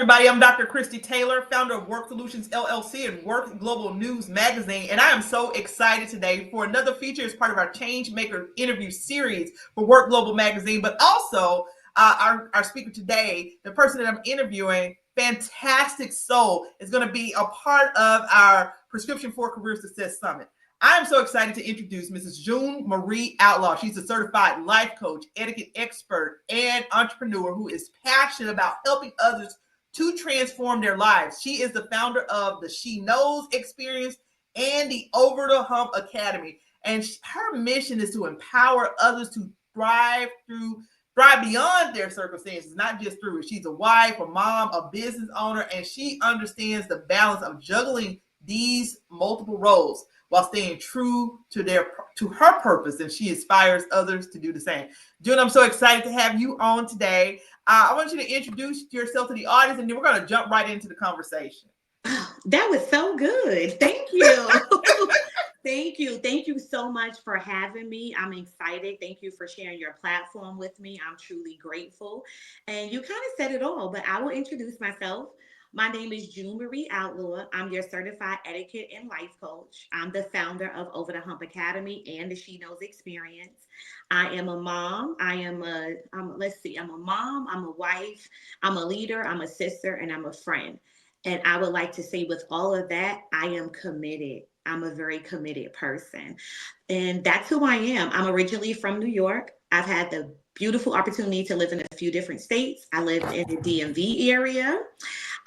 Everybody, I'm Dr. Christy Taylor, founder of Work Solutions LLC and Work Global News Magazine, and I am so excited today for another feature as part of our Changemaker interview series for Work Global Magazine, but also our speaker today, the person that I'm interviewing, fantastic soul, is going to be a part of our Prescription for Career Success Summit. I am so excited to introduce Mrs. June-Marie Outlaw. She's a certified life coach, etiquette expert, and entrepreneur who is passionate about helping others to transform their lives. She is the founder of the She Knows Experience and the Over the Hump Academy. And her mission is to empower others to thrive beyond their circumstances, not just through it. She's a wife, a mom, a business owner, and she understands the balance of juggling these multiple roles while staying true to her purpose, and she inspires others to do the same. June, I'm so excited to have you on today. I want you to introduce yourself to the audience, and then we're going to jump right into the conversation. That was so good. Thank you. Thank you. Thank you so much for having me. I'm excited. Thank you for sharing your platform with me. I'm truly grateful. And you kind of said it all, but I will introduce myself. My name is June-Marie Outlaw. I'm your certified etiquette and life coach. I'm the founder of Over the Hump Academy and the She Knows Experience. I am a mom. I'm a mom, I'm a wife, I'm a leader, I'm a sister, and I'm a friend. And I would like to say with all of that, I am committed. I'm a very committed person. And that's who I am. I'm originally from New York. I've had the beautiful opportunity to live in a few different states. I lived in the DMV area.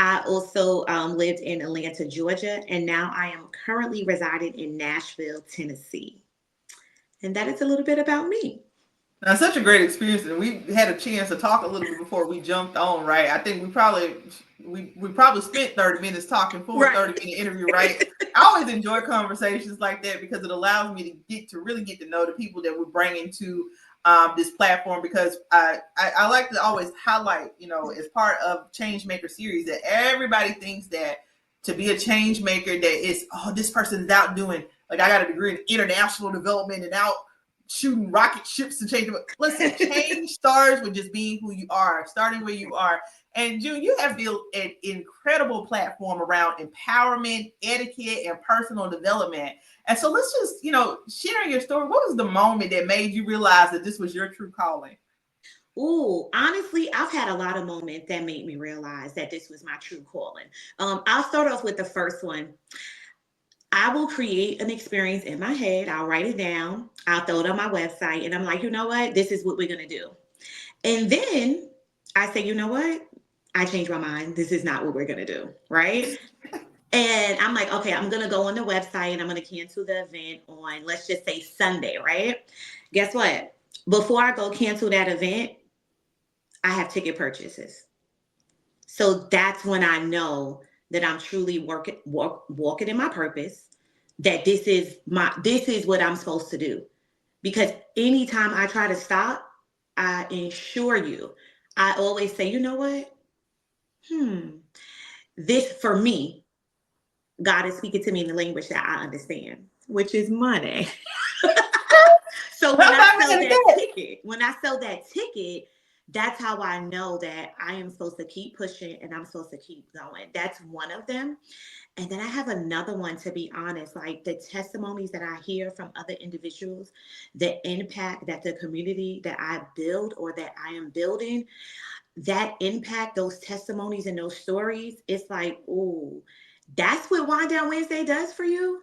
I also lived in Atlanta, Georgia, and now I am currently residing in Nashville, Tennessee. And that is a little bit about me. Now, such a great experience, and we had a chance to talk a little bit before we jumped on, right? I think we probably spent 30 minutes talking for a 30-minute interview, right? I always enjoy conversations like that because it allows me to really get to know the people that we're bringing to this platform, because I like to always highlight, as part of Changemaker series, that everybody thinks that to be a change maker, that it's, this person is out doing, like, I got a degree in international development and out shooting rocket ships to change them. Listen, change starts with just being who you are, starting where you are. And June, you have built an incredible platform around empowerment, etiquette, and personal development. And so let's just, sharing your story. What was the moment that made you realize that this was your true calling? Ooh, honestly, I've had a lot of moments that made me realize that this was my true calling. I'll start off with the first one. I will create an experience in my head. I'll write it down. I'll throw it on my website. And I'm like, you know what? This is what we're going to do. And then I say, you know what? I changed my mind. This is not what we're going to do. Right. And I'm like, okay, I'm going to go on the website and I'm going to cancel the event on, let's just say, Sunday. Right. Guess what? Before I go cancel that event, I have ticket purchases. So that's when I know that I'm truly walking in my purpose, that this is what I'm supposed to do. Because anytime I try to stop, I ensure you, I always say, you know what? This, for me, God is speaking to me in the language that I understand, which is money. So when I sell that ticket, that's how I know that I am supposed to keep pushing and I'm supposed to keep going. That's one of them. And then I have another one, to be honest, like the testimonies that I hear from other individuals, the impact that the community that I build or that I am building, that impact, those testimonies and those stories, it's like, oh, that's what Wind Down Wednesday does for you.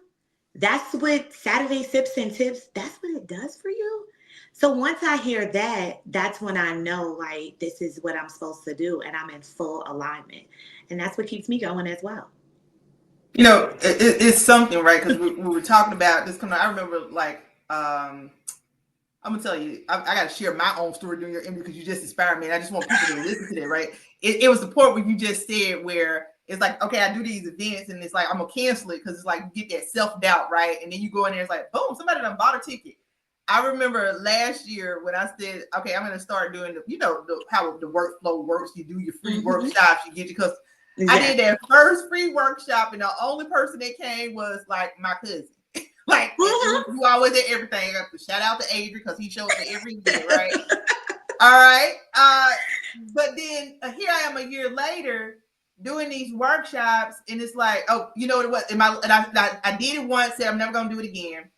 That's what Saturday Sips and Tips, that's what it does for you. So once I hear that, that's when I know, like, this is what I'm supposed to do and I'm in full alignment. And that's what keeps me going as well. It's something, right? Because we were talking about this. I remember, like, I'm gonna tell you, I got to share my own story during your interview because you just inspired me, and I just want people to listen to that, right? It was the point where you just said where it's like, okay, I do these events, and it's like I'm gonna cancel it because it's like you get that self-doubt, right? And then you go in there, it's like, boom, somebody done bought a ticket. I remember last year when I said, okay, I'm gonna start doing how the workflow works. You do your free workshops, you get your customers. Exactly. I did that first free workshop, and the only person that came was like my cousin. Like, who always did everything. Shout out to Adrian because he shows me every year, right? All right. But then here I am a year later, doing these workshops, and it's like, oh, you know what? And I did it once, said I'm never gonna do it again.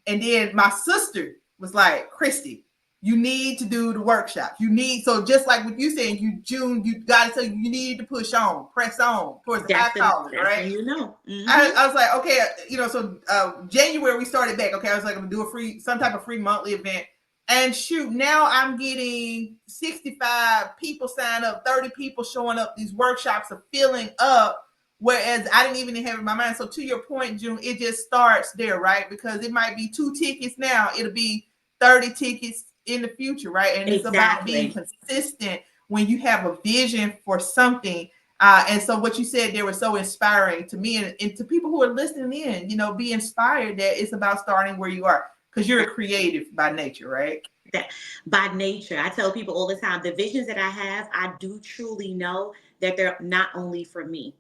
And then my sister was like, Christy, you need to do the workshop. You need, so just like with you saying, you got to tell you need to push on, press on towards the high calling, That's right? when you know. I was like, okay, so January we started back. Okay, I was like, I'm gonna do some type of free monthly event. And shoot, now I'm getting 65 people sign up, 30 people showing up. These workshops are filling up. Whereas I didn't even have it in my mind. So to your point, June, it just starts there, right? Because it might be 2 tickets now, it'll be 30 tickets in the future, right? And it's about being Exactly. consistent when you have a vision for something. And so what you said there was so inspiring to me and to people who are listening in, be inspired that it's about starting where you are because you're a creative by nature, right? That by nature, I tell people all the time, the visions that I have, I do truly know that they're not only for me.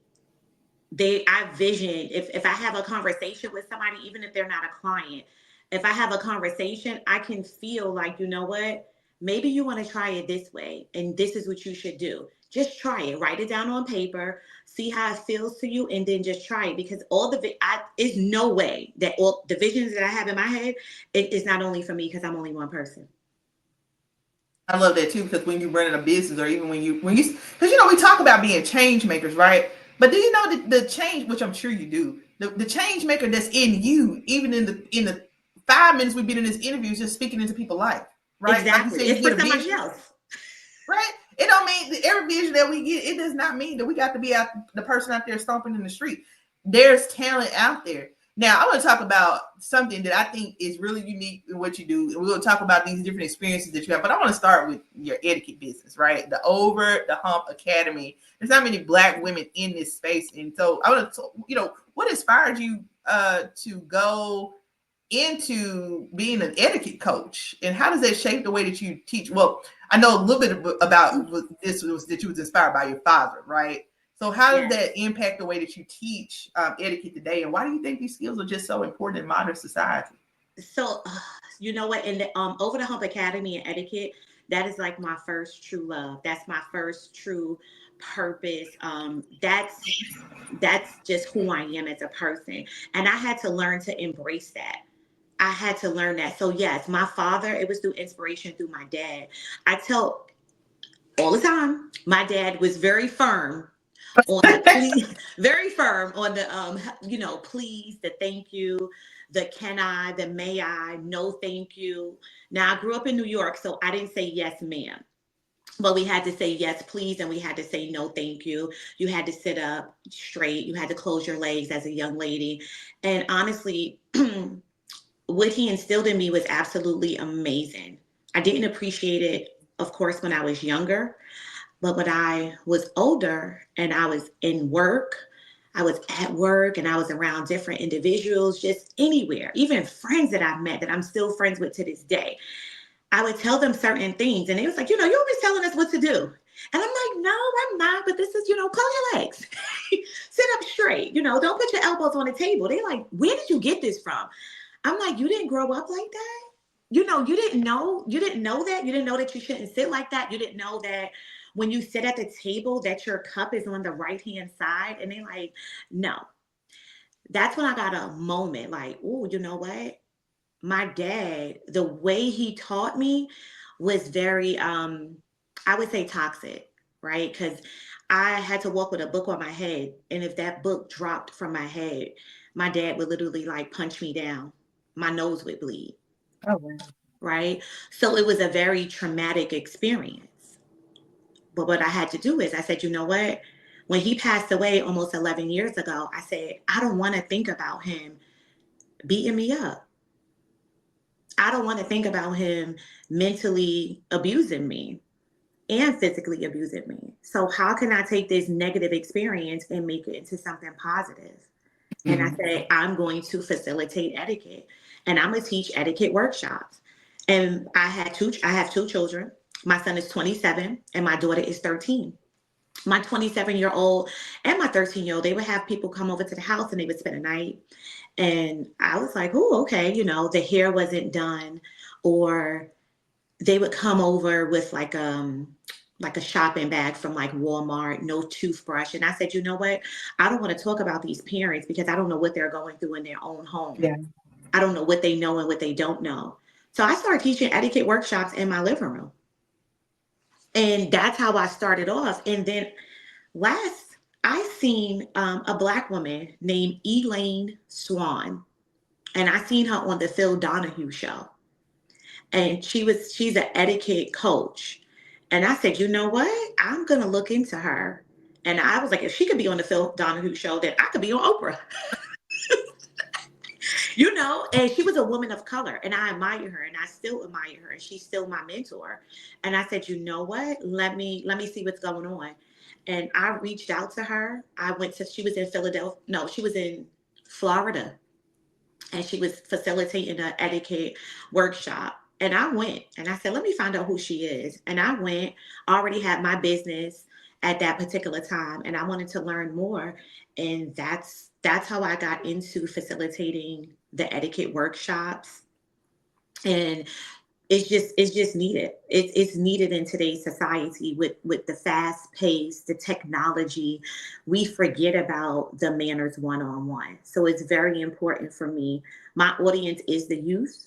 I vision, if I have a conversation with somebody, even if they're not a client, if I have a conversation, I can feel like, you know what, maybe you want to try it this way and this is what you should do. Just try it, write it down on paper, see how it feels to you, and then just try it. Because it's no way that all the visions that I have in my head, it is not only for me because I'm only one person. I love that too because when you run in a business or even because we talk about being change makers, right? But do you know the change, which I'm sure you do, the change maker that's in you, even in the 5 minutes we've been in this interview, is just speaking into people's life, right? Like you Exactly. said, It's you for get a somebody vision, else. right? It don't mean that every vision that we get, it does not mean that we got to be the person out there stomping in the street. There's talent out there. Now, I want to talk about something that I think is really unique in what you do. We're going to talk about these different experiences that you have, but I want to start with your etiquette business, right? The Over the Hump Academy. There's not many Black women in this space. And so I want to, what inspired you to go into being an etiquette coach, and how does that shape the way that you teach? Well, I know a little bit about this was that you was inspired by your father, right? So how does Yes. that impact the way that you teach etiquette today, and why do you think these skills are just so important in modern society? So, you know what? In the Over the Hump Academy and Etiquette, that is like my first true love. That's my first true purpose. That's just who I am as a person, and I had to learn to embrace that. I had to learn that. So yes, my father. It was through inspiration through my dad. I tell all the time. My dad was very firm on the please, very firm on the please, the thank you, the can I, the may I, no thank you. Now I grew up in New York, so I didn't say yes ma'am, but we had to say yes please and we had to say no thank you. You had to sit up straight, you had to close your legs as a young lady. And honestly, what he instilled in me was absolutely amazing. I didn't appreciate it, of course, when I was younger, but when I was older and I was in work, I was at work and I was around different individuals, just anywhere, even friends that I've met that I'm still friends with to this day. I would tell them certain things and it was like, you're always telling us what to do. And I'm like, no, I'm not, but this is, close your legs, sit up straight, don't put your elbows on the table. They're like, where did you get this from? I'm like, you didn't grow up like that? You didn't know that. You didn't know that you shouldn't sit like that. You didn't know that when you sit at the table that your cup is on the right hand side. And they like, no. That's when I got a moment like, oh, you know what? My dad, the way he taught me was very I would say toxic, right? Because I had to walk with a book on my head. And if that book dropped from my head, my dad would literally like punch me down. My nose would bleed, Oh, wow. right? So it was a very traumatic experience. But what I had to do is I said, you know what? When he passed away almost 11 years ago, I said, I don't want to think about him beating me up. I don't want to think about him mentally abusing me and physically abusing me. So, how can I take this negative experience and make it into something positive? And I Mhm. said, I'm going to facilitate etiquette and I'm going to teach etiquette workshops. And I have two children. My son is 27 and my daughter is 13. My 27-year-old and my 13-year-old, they would have people come over to the house and they would spend a night. And I was like, oh, okay, the hair wasn't done, or they would come over with like like a shopping bag from like Walmart, no toothbrush. And I said, you know what? I don't want to talk about these parents because I don't know what they're going through in their own home. Yeah. I don't know what they know and what they don't know. So I started teaching etiquette workshops in my living room. And that's how I started off. And then last, I seen a Black woman named Elaine Swan. And I seen her on the Phil Donahue show. And she's an etiquette coach. And I said, you know what? I'm gonna look into her. And I was like, if she could be on the Phil Donahue show, then I could be on Oprah. You know, and she was a woman of color, and I admire her, and I still admire her, and she's still my mentor. And I said, you know what? Let me see what's going on. And I reached out to her. I went to She was in Philadelphia. No, she was in Florida, and she was facilitating an etiquette workshop. And I went and I said, let me find out who she is. And I went, already had my business at that particular time, and I wanted to learn more. And that's how I got into facilitating the etiquette workshops. And it's just needed. It's needed in today's society with the fast pace, the technology. We forget about the manners one on one. So it's very important for me. My audience is the youth.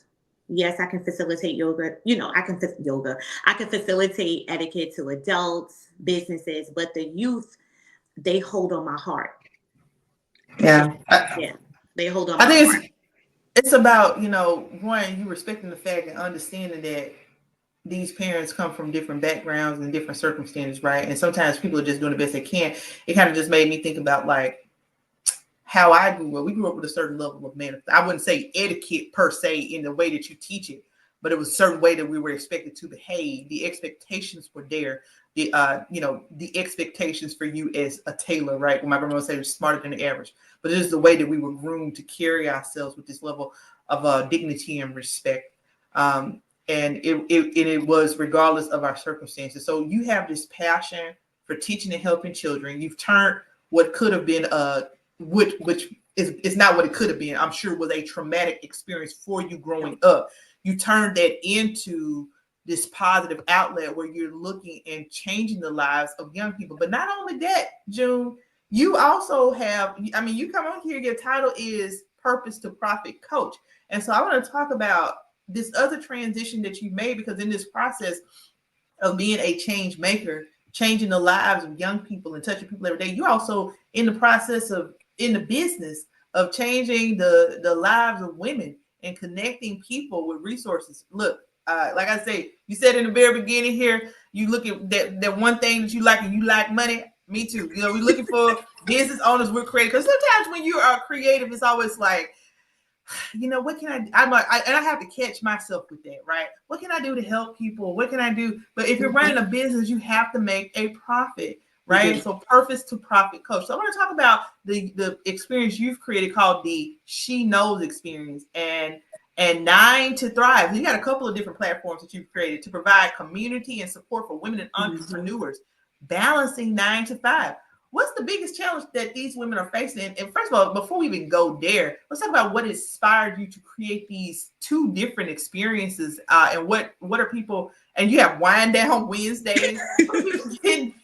Yes, I can facilitate yoga. You know, yoga. I can facilitate etiquette to adults, businesses, but the youth, they hold on my heart. So Yeah. yeah, they hold on I my think heart. it's about, one, you respecting the fact and understanding that these parents come from different backgrounds and different circumstances, right? And sometimes people are just doing the best they can. It kind of just made me think about like how I grew up. We grew up with a certain level of manners. I wouldn't say etiquette per se in the way that you teach it, but it was a certain way that we were expected to behave. The expectations were there. The expectations for you as a tailor, right? When my grandma would say, "You're smarter than the average," but it is the way that we were groomed to carry ourselves with this level of dignity and respect. And it was regardless of our circumstances. So you have this passion for teaching and helping children. You've turned what could have been which is not what it could have been. I'm sure was a traumatic experience for you growing up. You turned that into this positive outlet where you're looking and changing the lives of young people. But not only that, June, you also have, I mean, you come on here, your title is Purpose to Profit Coach. And so I want to talk about this other transition that you made, because in this process of being a change maker, changing the lives of young people and touching people every day, you're also in the process of in the business of changing the lives of women and connecting people with resources. Look, like I say, you said in the very beginning here, you look at that one thing that you like, and you like money. Me too. We're looking for business owners. We're creative, because sometimes when you are creative, it's always like, what can I'm like, and I have to catch myself with that, right? What can I do to help people? What can I do? But if you're running a business, you have to make a profit, You right? do. So purpose to profit coach. So I want to talk about the experience you've created called the She Knows experience and 9 to Thrive. You got a couple of different platforms that you've created to provide community and support for women and Mhm. entrepreneurs, balancing 9 to 5. What's the biggest challenge that these women are facing? And first of all, before we even go there, let's talk about what inspired you to create these two different experiences, and what are people? And you have Wind Down Wednesdays. What are people getting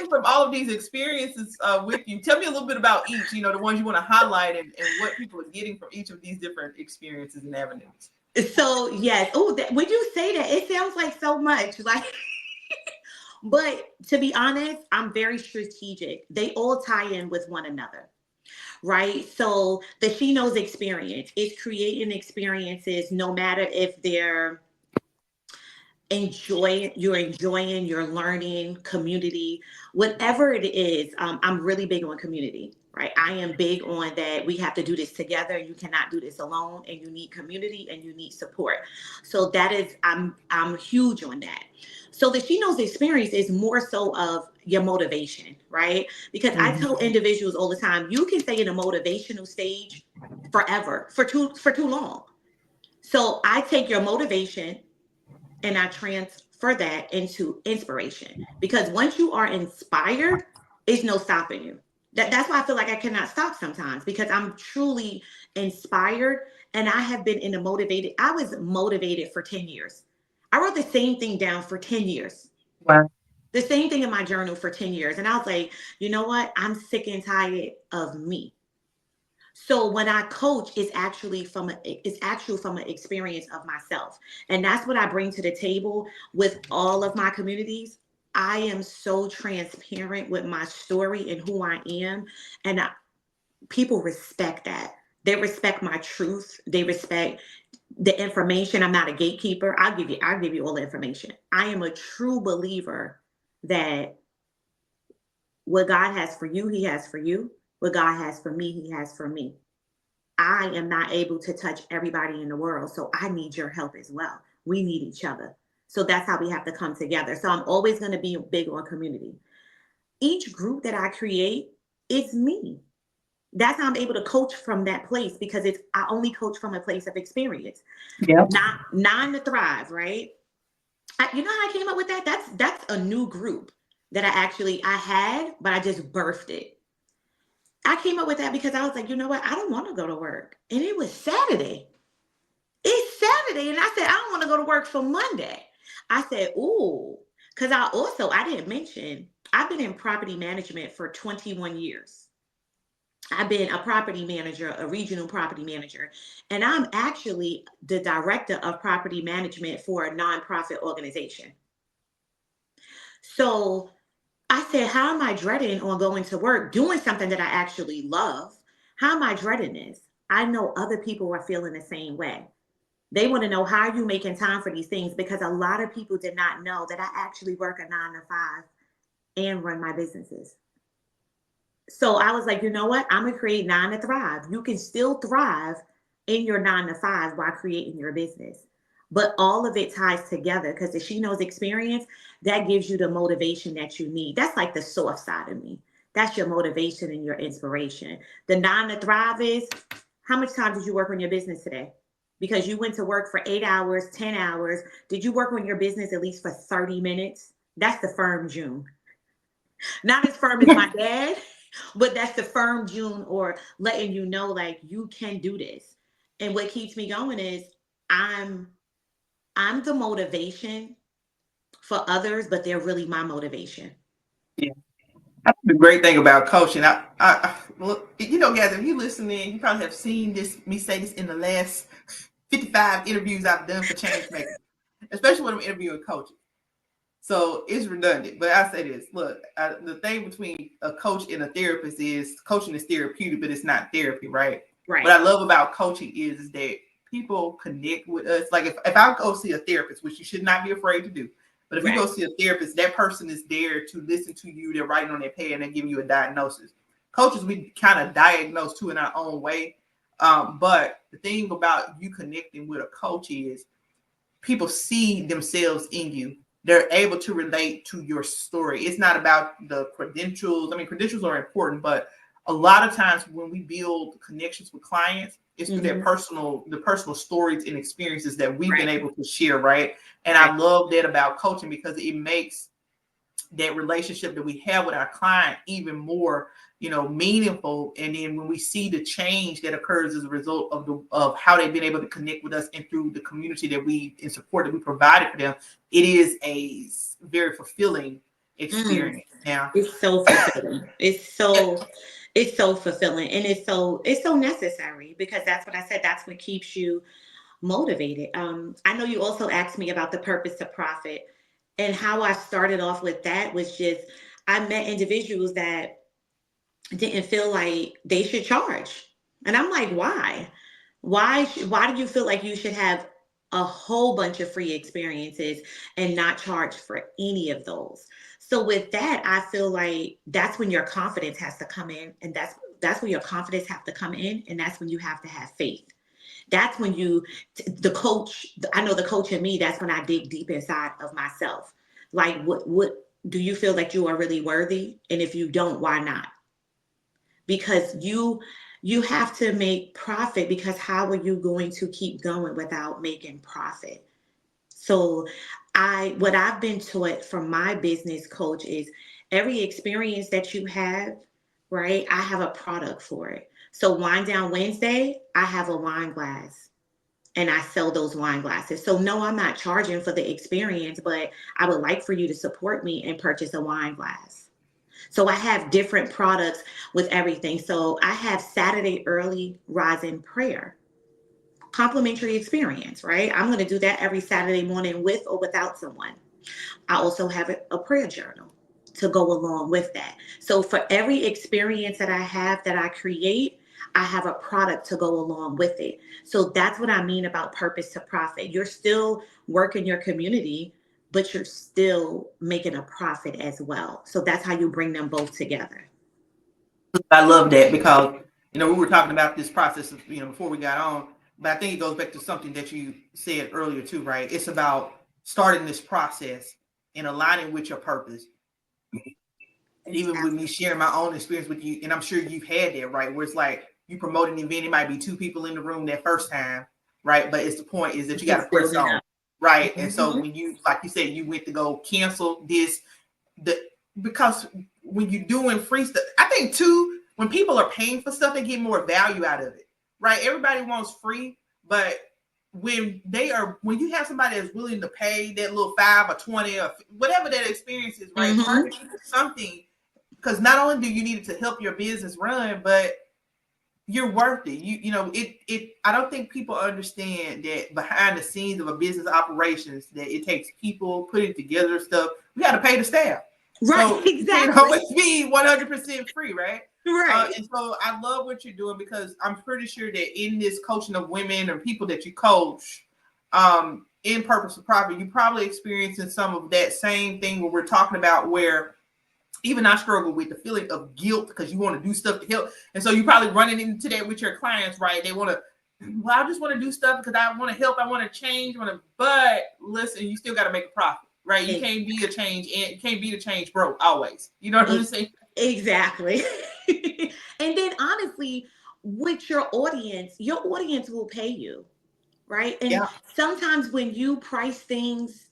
from all of these experiences with you? Tell me a little bit about each. The ones you want to highlight, and what people are getting from each of these different experiences and avenues. So yes. Oh, when you say that, it sounds like so much. Like, but to be honest, I'm very strategic. They all tie in with one another, right? So the She Knows experience is creating experiences, no matter if they're you're learning community, whatever it is. I'm really big on community, right? I am big on that. We have to do this together. You cannot do this alone, and you need community and you need support. So that is, I'm huge on that. So the She Knows experience is more so of your motivation, right? Because I tell Mm-hmm. individuals all the time, you can stay in a motivational stage forever, for too long. So I take your motivation and I transfer that into inspiration. Because once you are inspired, there's no stopping you. That's why I feel like I cannot stop sometimes, because I'm truly inspired, and I have been I was motivated for 10 years. I wrote the same thing down for 10 years. Wow. The same thing in my journal for 10 years. And I was like, you know what? I'm sick and tired of me. So when I coach, it's actually from an experience of myself. And that's what I bring to the table with all of my communities. I am so transparent with my story and who I am. And people respect that. They respect my truth. They respect the information. I'm not a gatekeeper. I'll give you all the information. I am a true believer that what God has for you, he has for you. What God has for me, he has for me. I am not able to touch everybody in the world. So I need your help as well. We need each other. So that's how we have to come together. So I'm always going to be big on community. Each group that I create, it's me. That's how I'm able to coach from that place because I only coach from a place of experience. Yeah. Not nine to thrive, right? You know how I came up with that? That's a new group that I had, but I just birthed it. I came up with that because I was like, you know what? I don't want to go to work. And it was Saturday. It's Saturday. And I said, I don't want to go to work for Monday. I said, ooh, because I didn't mention, I've been in property management for 21 years. I've been a property manager, a regional property manager, and I'm actually the director of property management for a nonprofit organization. So I said, how am I dreading on going to work, doing something that I actually love? How am I dreading this? I know other people are feeling the same way. They want to know how are you making time for these things because a lot of people did not know that I actually work a 9 to 5 and run my businesses. So I was like, you know what? I'm gonna create Nine to Thrive. You can still thrive in your 9 to 5 while creating your business. But all of it ties together because if she knows experience, that gives you the motivation that you need. That's like the soft side of me. That's your motivation and your inspiration. The Nine to Thrive is how much time did you work on your business today? Because you went to work for 8 hours, 10 hours. Did you work on your business at least for 30 minutes? That's the firm June. Not as firm as my dad, but that's the firm June or letting you know like you can do this. And what keeps me going is I'm I'm the motivation for others, but they're really my motivation. Yeah. The great thing about coaching, look, guys, if you listening, you probably have seen me say this in the last 55 interviews I've done for Changemaker, especially when I'm interviewing coaches. So it's redundant, but I say this: look, the thing between a coach and a therapist is coaching is therapeutic, but it's not therapy, right? What Right. I love about coaching is that people connect with us. Like if I go see a therapist, which you should not be afraid to do, but if you go Right. see a therapist, that person is there to listen to you. They're writing on their pad and they're giving you a diagnosis. Coaches, we kind of diagnose too in our own way. But the thing about you connecting with a coach is people see themselves in you. They're able to relate to your story. It's not about the credentials. I mean, credentials are important, but a lot of times when we build connections with clients, it's through Mm-hmm. the personal stories and experiences that we've been Right. able to share, right? And Right. I love that about coaching because it makes that relationship that we have with our client even more meaningful. And then when we see the change that occurs as a result of how they've been able to connect with us and through the community that we and support that we provided for them, it is a very fulfilling Mm. experience now. It's so fulfilling. It's so fulfilling and it's so necessary because that's what I said. That's what keeps you motivated. I know you also asked me about the purpose to profit, and how I started off with that was just I met individuals that didn't feel like they should charge, and I'm like, why? Why do you feel like you should have a whole bunch of free experiences and not charge for any of those? So with that, I feel like that's when your confidence has to come in, and that's where your confidence have to come in, and that's when you have to have faith. That's when the coach, I know the coach in me, that's when I dig deep inside of myself. Like, what do you feel like you are really worthy? And if you don't, why not? Because you have to make profit because how are you going to keep going without making profit? So what I've been taught from my business coach is every experience that you have, right? I have a product for it. So Wine Down Wednesday, I have a wine glass. and I sell those wine glasses. So no, I'm not charging for the experience, but I would like for you to support me and purchase a wine glass. So I have different products with everything. So I have Saturday early rising prayer, complimentary experience, right? I'm going to do that every Saturday morning with or without someone. I also have a prayer journal to go along with that. So for every experience that I have that I create, I have a product to go along with it. So that's what I mean about purpose to profit. You're still working your community, but you're still making a profit as well. So that's how you bring them both together. I love that because we were talking about this process before we got on, but I think it goes back to something that you said earlier too, right? It's about starting this process and aligning with your purpose. And even with me sharing my own experience with you, and I'm sure you've had that, right? Where it's like you promote an event, it might be 2 people in the room that first time, right? But it's the point is that you got to press on, right? And so when you, like you said, you went to go cancel this, because when you're doing free stuff, I think too, when people are paying for stuff, they get more value out of it, right? Everybody wants free, but when you have somebody that's willing to pay that little 5 or 20 or whatever that experience is, right? Target something, because not only do you need it to help your business run, but you're worth it. I don't think people understand that behind the scenes of a business operations, that it takes people putting together stuff. We got to pay the staff. Right, so exactly. You can't always be 100% free, right? Right. And so I love what you're doing, because I'm pretty sure that in this coaching of women or people that you coach, in Purpose to Profit, you probably experiencing some of that same thing where we're talking about, where even I struggle with the feeling of guilt because you want to do stuff to help. And so you probably running into that with your clients, right? They want to, well, I just want to do stuff because I want to help. I want to change. But listen, you still got to make a profit, right? You can't be a change, and you can't be the change broke always. You know what I'm saying? Exactly. And then honestly, with your audience will pay you, right? And sometimes when you price things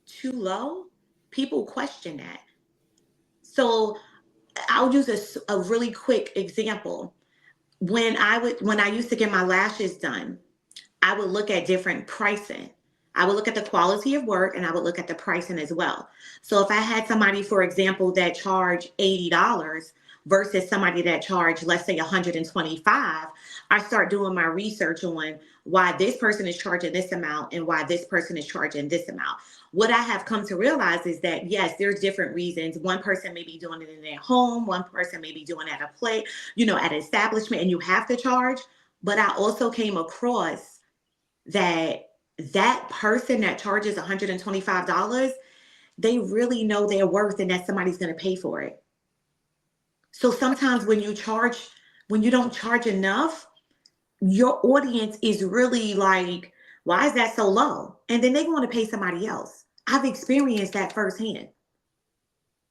too low, people question that. So I'll use a really quick example. When I used to get my lashes done, I would look at different pricing. I would look at the quality of work and I would look at the pricing as well. So if I had somebody, for example, that charged $80 versus somebody that charged, let's say, 125, I start doing my research on why this person is charging this amount and why this person is charging this amount. What I have come to realize is that, yes, there's different reasons. One person may be doing it in their home, one person may be doing it at a play, at an establishment, and you have to charge. But I also came across that person that charges $125, they really know their worth and that somebody's going to pay for it. So sometimes when you don't charge enough, your audience is really like, why is that so low? And then they want to pay somebody else. I've experienced that firsthand.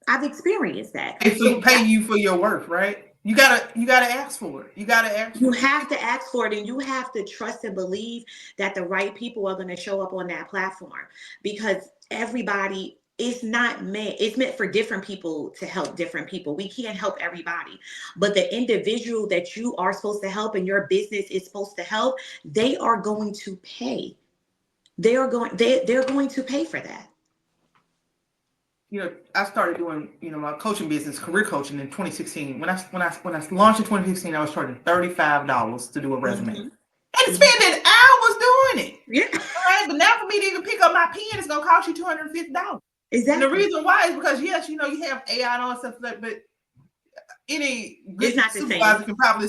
I've experienced that. So pay you for your worth, right? You gotta ask for it. You have to ask for it, and you have to trust and believe that the right people are going to show up on that platform, because everybody is not meant it's meant for different people to help different people. We can't help everybody, but the individual that you are supposed to help and your business is supposed to help, they are going to pay. They're going to pay for that. I started doing, my coaching business, career coaching, in 2016. When I launched in 2016, I was charging $35 to do a resume, and spending hours doing it. Yeah. All right, but now for me to even pick up my pen, it's gonna cost you $250. Exactly. And the reason why is because, yes, you have AI and all that stuff like that, but any good supervisor can probably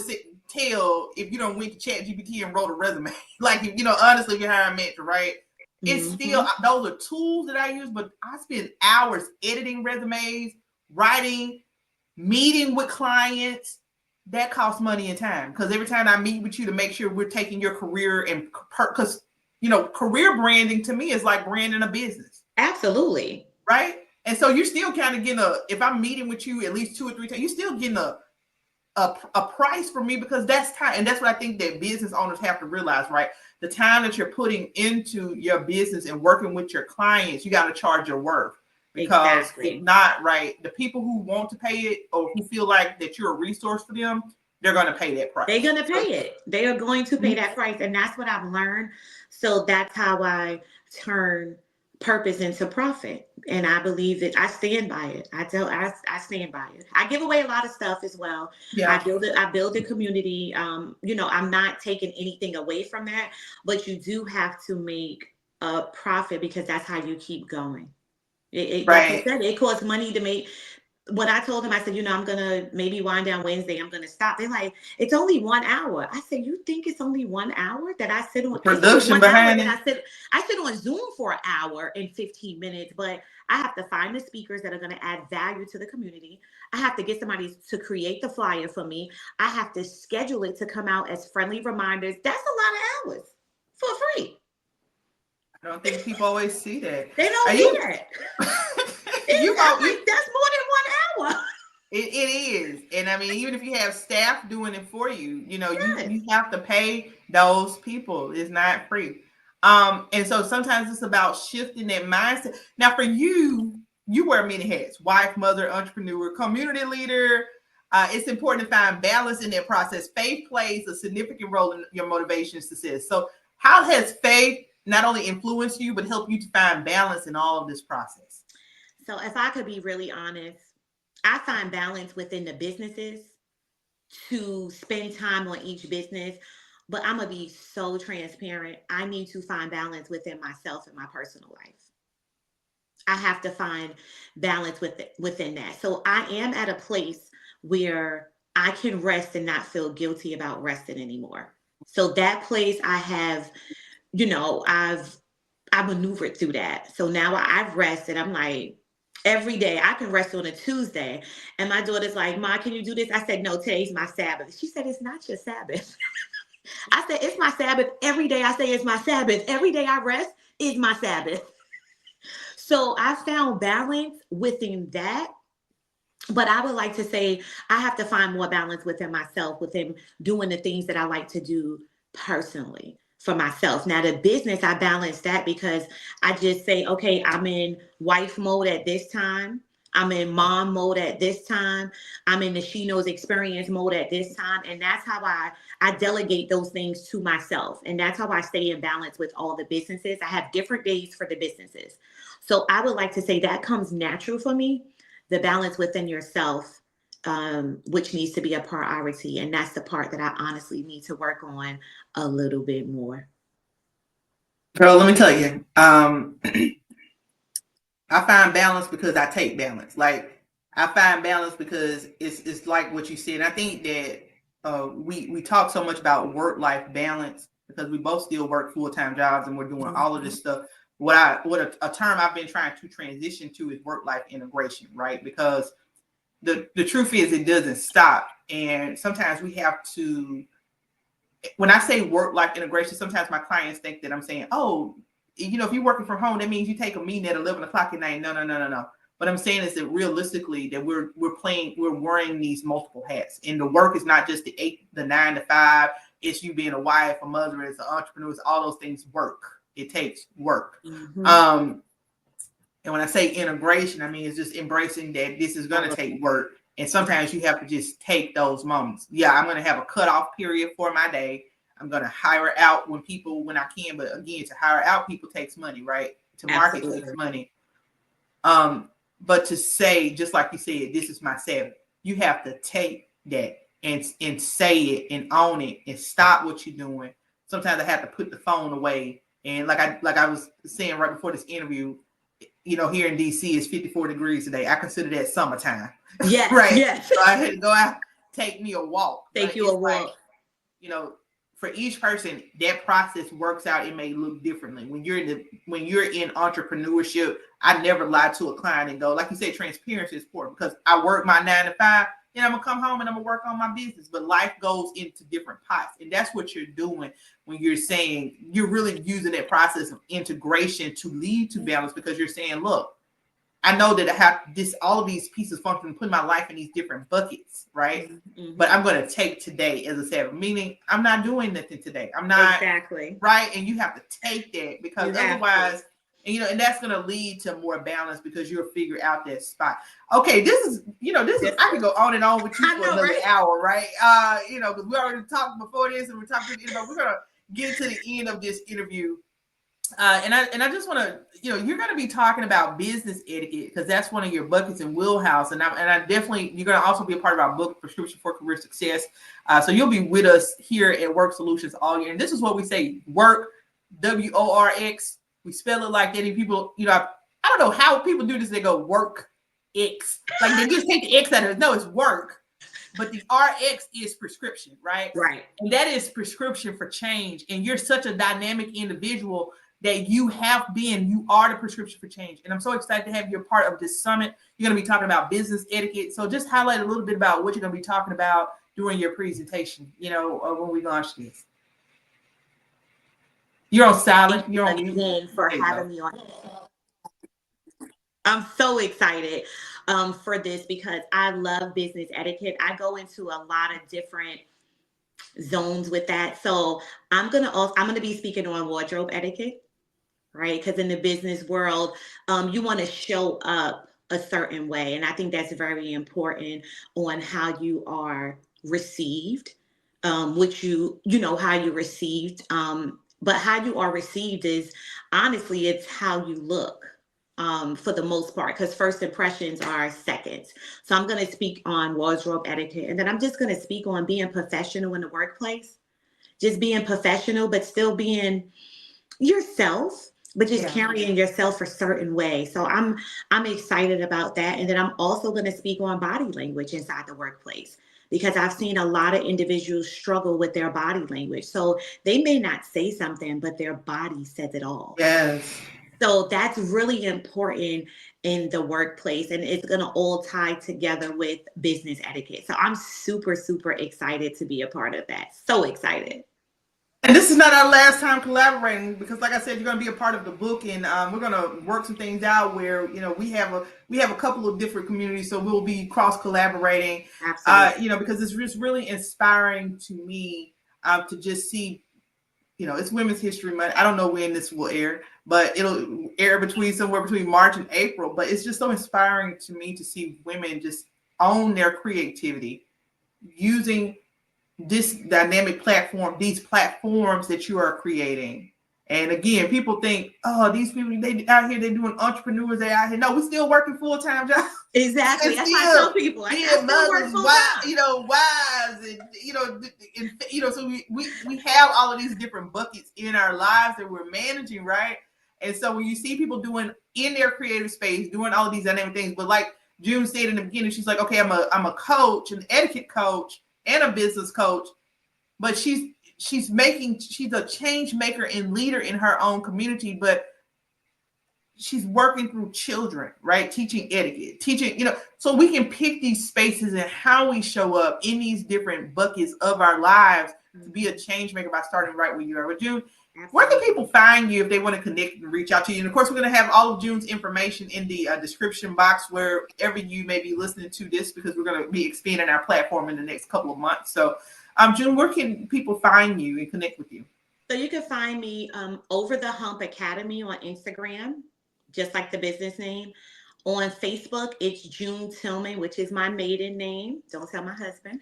tell if you don't went to ChatGPT and wrote a resume. Like, honestly, if you're hiring a mentor, right? It's still, those are tools that I use, but I spend hours editing resumes, writing, meeting with clients. That costs money and time, because every time I meet with you to make sure we're taking your career, and because career branding to me is like branding a business. Absolutely. Right. And so you're still kind of getting if I'm meeting with you at least 2 or 3 times, you're still getting a price for me, because that's time. And that's what I think that business owners have to realize, right? The time that you're putting into your business and working with your clients, you got to charge your worth. Because if not, right, the people who want to pay it or who feel like that you're a resource for them, they're going to pay that They're price. going to pay So, it. They are going to pay that price. And that's what I've learned. So that's how I turn purpose into profit. And I believe it. I stand by it. I stand by it. I give away a lot of stuff as well. yeah, I build a community. I'm not taking anything away from that, but you do have to make a profit because that's how you keep going. Like you right. said, it costs money to make. When I told them, I said, I'm gonna maybe wind down Wednesday. I'm gonna stop. They're like, it's only 1 hour. I said, you think it's only 1 hour that I sit The on? It's only production 1 hour behind that it. I sit on Zoom for an hour and 15 minutes. But I have to find the speakers that are gonna add value to the community. I have to get somebody to create the flyer for me. I have to schedule it to come out as friendly reminders. That's a lot of hours for free. I don't think people always see that. They Are don't see you? that. you I'm go. You. like, that's more than 1 hour. It is, and I mean, even if you have staff doing it for you, Yes. you have to pay those people. It's not free. And so sometimes it's about shifting that mindset. Now, for you, you wear many hats: wife, mother, entrepreneur, community leader. It's important to find balance in that process. Faith plays a significant role in your motivation success. So, how has faith not only influenced you, but helped you to find balance in all of this process? So if I could be really honest, I find balance within the businesses to spend time on each business. But I'm gonna be so transparent. I need to find balance within myself and my personal life. I have to find balance within that. So I am at a place where I can rest and not feel guilty about resting anymore. So that place I have, I maneuvered through that. So now I've rested. I'm like, every day I can rest on a Tuesday. And my daughter's like, Ma, can you do this? I said, no, today's my Sabbath. She said, it's not your Sabbath. I said, it's my Sabbath. Every day I say it's my Sabbath. Every day I rest is my Sabbath. So I found balance within that. But I would like to say I have to find more balance within myself, within doing the things that I like to do personally for myself. Now, the business, I balance that because I just say, okay, I'm in wife mode at this time. I'm in mom mode at this time. I'm in the she knows experience mode at this time. And that's how I delegate those things to myself. And that's how I stay in balance with all the businesses. I have different days for the businesses. So I would like to say that comes natural for me, the balance within yourself, which needs to be a priority. And that's the part that I honestly need to work on a little bit more. Girl, let me tell you. I find balance because I take balance. Like I find balance because it's like what you said. I think that we talk so much about work life balance because we both still work full time jobs and we're doing all of this stuff. A term I've been trying to transition to is work life integration, right? Because the truth is it doesn't stop, and sometimes we have to. When I say work life integration, sometimes my clients think that I'm saying, oh, if you're working from home, that means you take a meeting at 11 o'clock at night. No, no, no, no, no. What I'm saying is that realistically, that we're wearing these multiple hats, and the work is not just the 9 to 5. It's you being a wife, a mother, as an entrepreneur. It's all those things work. It takes work. Mm-hmm. And when I say integration, I mean it's just embracing that this is going to take work. And sometimes you have to just take those moments. Yeah, I'm going to have a cutoff period for my day. I'm going to hire out when I can. But again, to hire out people takes money, right? To market takes Absolutely. money. But to say, just like you said, this is my Sabbath, you have to take that and say it and own it and stop what you're doing. Sometimes I have to put the phone away. And like I was saying right before this interview, here in DC it's 54 degrees today. I consider that summertime, Yes, right? yes. So I had to go out, take me a walk. Take But you a it's like, walk. you know, for each person, that process works out. It may look differently. When you're in entrepreneurship, I never lie to a client and go, like you said, transparency is important because I work my 9 to 5. Then I'm gonna come home and I'm gonna work on my business. But life goes into different pots, and that's what you're doing when you're saying you're really using that process of integration to lead to balance because you're saying, look, I know that I have all of these pieces function, put my life in these different buckets, right? But Mm-hmm. I'm going to take today as a Sabbath, meaning I'm not doing nothing today. I'm not Exactly. right, and you have to take that You because have to. otherwise, And and that's going to lead to more balance because you'll figure out that spot. Okay, this is I could go on and on with you for another hour, right? Because we already talked before this, and we're talking to the end, but we're gonna get to the end of this interview. And I just want to, you're going to be talking about business etiquette because that's one of your buckets and wheelhouse. And I definitely, you're going to also be a part of our book, Prescription for Career Success. So you'll be with us here at Work Solutions all year. And this is what we say: work, WORX. We spell it like that. And people, I don't know how people do this. They go work X, like they just take the X out of it. No, it's work. But the RX is prescription, right? Right. And that is prescription for change. And you're such a dynamic individual that you are the prescription for change. And I'm so excited to have you a part of this summit. You're going to be talking about business etiquette. So just highlight a little bit about what you're going to be talking about during your presentation, when we launch this. You're on silent. You're on mute. For having me on. I'm so excited for this because I love business etiquette. I go into a lot of different zones with that. So I'm gonna be speaking on wardrobe etiquette, right? Because in the business world, you want to show up a certain way, and I think that's very important on how you are received, which how you're received. But how you are received is honestly, it's how you look. For the most part, because first impressions are seconds. So I'm going to speak on wardrobe etiquette, and then I'm just going to speak on being professional in the workplace, just being professional, but still being yourself, but just carrying yourself a certain way. So I'm excited about that. And then I'm also going to speak on body language inside the workplace, because I've seen a lot of individuals struggle with their body language. So they may not say something, but their body says it all. Yes. So that's really important in the workplace, and it's going to all tie together with business etiquette. So I'm super, super excited to be a part of that. So excited. And this is not our last time collaborating because, like I said, you're going to be a part of the book, and we're going to work some things out where we have a couple of different communities, so we'll be cross collaborating. Absolutely. Because it's just really inspiring to me to just see. It's Women's History Month. I don't know when this will air, but it'll air somewhere between March and April. But it's just so inspiring to me to see women just own their creativity using this dynamic platform, these platforms that you are creating. And again, people think, oh, these people, they out here, they're doing entrepreneurs, they out here. No, we're still working full-time jobs. Exactly. That's why I tell people, I still work full-time. Wives, and so we have all of these different buckets in our lives that we're managing, right? And so when you see people doing in their creative space, doing all of these dynamic things, but like June said in the beginning, she's like, okay, I'm a coach, an etiquette coach, and a business coach, but she's a change maker and leader in her own community, but she's working through children, right? Teaching etiquette, so we can pick these spaces and how we show up in these different buckets of our lives to be a change maker by starting right where you are. With June, where can people find you if they want to connect and reach out to you? And of course, we're going to have all of June's information in the description box wherever you may be listening to this, because we're going to be expanding our platform in the next couple of months. So June, where can people find you and connect with you? So you can find me Over the Hump Academy on Instagram, just like the business name. On Facebook, it's June Tillman, which is my maiden name. Don't tell my husband.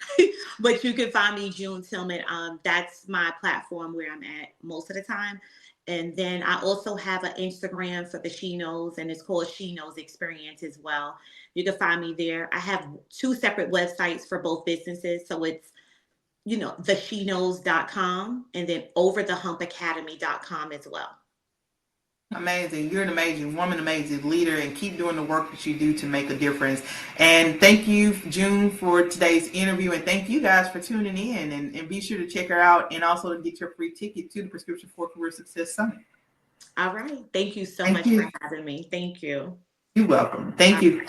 But you can find me June Tillman. That's my platform where I'm at most of the time. And then I also have an Instagram for the She Knows, and it's called She Knows Experience as well. You can find me there. I have 2 separate websites for both businesses. So it's thesheknows.com and then overthehumpacademy.com as well. Amazing. You're an amazing woman, amazing leader, and keep doing the work that you do to make a difference. And thank you, June, for today's interview. And thank you guys for tuning in. And be sure to check her out and also to get your free ticket to the Prescription for Career Success Summit. All right. Thank you so much for having me. Thank you. You're welcome. Thank you.